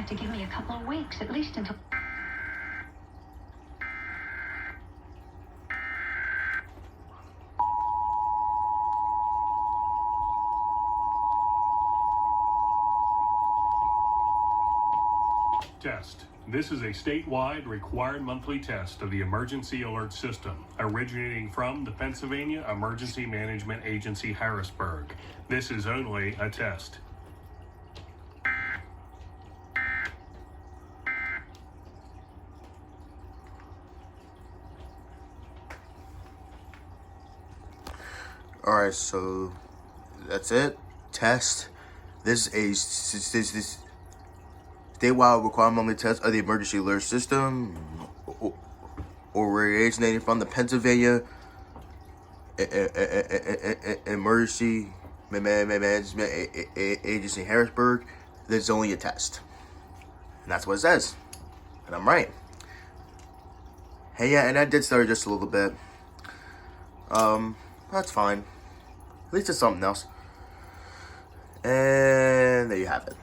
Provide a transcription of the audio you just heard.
have to give me a couple of weeks, at least until... Test. This is a statewide required monthly test of the emergency alert system, originating from the Pennsylvania Emergency Management Agency, Harrisburg. This is only a test. Alright, so that's it. Test. This is this statewide required monthly test of the emergency alert system, originating from the Pennsylvania Emergency Management Agency, Harrisburg. This is only a test, and that's what it says, and I'm right. Hey, yeah, and I did stutter just a little bit. That's fine. At least it's something else. And there you have it.